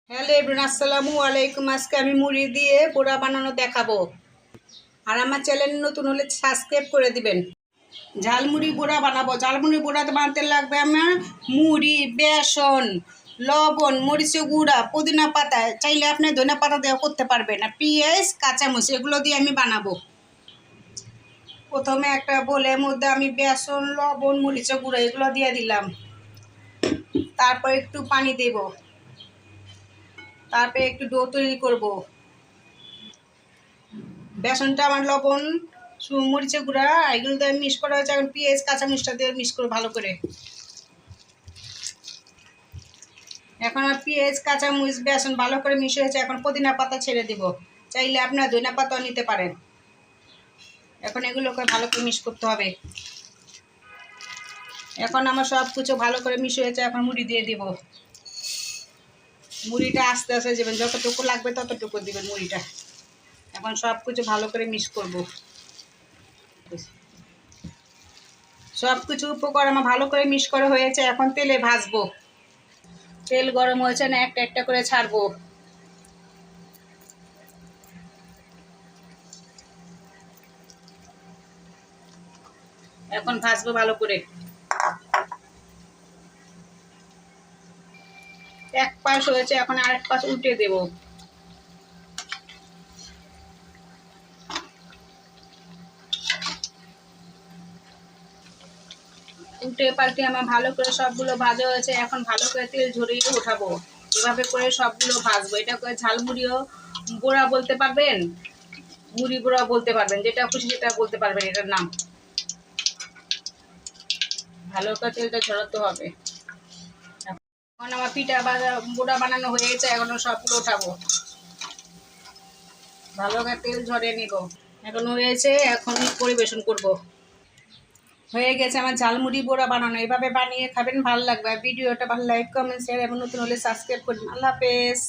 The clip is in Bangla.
হ্যালো এভরিওয়ান, আসসালামু আলাইকুম। আজকে আমি মুড়ি দিয়ে বড়া বানানো দেখাবো। আর আমার চ্যানেল নতুন হলে সাবস্ক্রাইব করে দিবেন। ঝালমুড়ি বড়া বানাবো। ঝালমুড়ি বড়াতে বানাতে লাগবে আমার মুড়ি, বেসন, লবণ, মরিচের গুঁড়া, পুদিনা পাতা, চাইলে আপনি ধনিয়া পাতা দিয়েও করতে পারবেন, আর পেঁয়াজ, কাঁচামরিচ এগুলো দিয়ে আমি বানাবো। প্রথমে একটা বোলের মধ্যে আমি বেসন, লবণ, মরিচের গুঁড়া এগুলো দিয়ে দিলাম। তারপর একটু পানি দেব। তারপরে একটু ডো তৈরি করব। বেসনটা আমার লবণ, মরিচের গুঁড়া এগুলো দিয়ে মিক্স করা হয়েছে। এখন পেঁয়াজ, কাঁচামরিচটা দিয়ে মিক্স করবো ভালো করে। এখন আর পেঁয়াজ, কাঁচামরিচ, বেসন ভালো করে মিশে হয়েছে। এখন পুদিনা পাতা ছেড়ে দিব। চাইলে আপনার ধনিয়া পাতাও নিতে পারেন। এখন এগুলোকে ভালো করে মিক্স করতে হবে। এখন আমার সব কিছু ভালো করে মিশে হয়েছে। এখন মুড়ি দিয়ে দিব। মুড়িটা আস্তে আস্তে দেবেন, যতটুকু লাগবে ততটুকু দিবেন মুড়িটা। এখন সব কিছু ভালো করে মিক্স করব। সব কিছু উপকরণ আমার ভালো করে মিক্স করা হয়েছে। এখন তেলে ভাজবো। তেল গরম হয়েছে না, একটা একটা করে ছাড়বো। এখন ভাজবো ভালো করে। এক পাশ হয়েছে, এখন আরেক পাশ উল্টে দেব। উল্টে পাল্টে আমার ভালো করে সবগুলো ভাজা হয়েছে। এখন ভালো করে তেল ঝরিয়ে উঠাবো। এভাবে করে সবগুলো ভাজবো। এটা করে ঝালমুড়িও বড়া বলতে পারবেন, মুড়ি বড়া বলতে পারবেন, যেটা খুশি সেটা বলতে পারবেন এটার নাম। ভালো করে তেলটা ঝরাতে হবে। এখন আমার পিঠা বড়া বানানো হয়ে গেছে। এখন সবগুলো উঠাবো। ভালো করে তেল ঝরিয়ে নিব। এখন হয়েছে, এখন পরিবেশন করব। হয়ে গেছে আমার ঝালমুড়ি বড়া বানানো। এভাবে বানিয়ে খাবেন, ভালো লাগবে। আর ভিডিওটা ভালো লাইক, কমেন্ট, শেয়ার এবং নতুন হলে সাবস্ক্রাইব করবেন। আল্লাহ হাফেজ।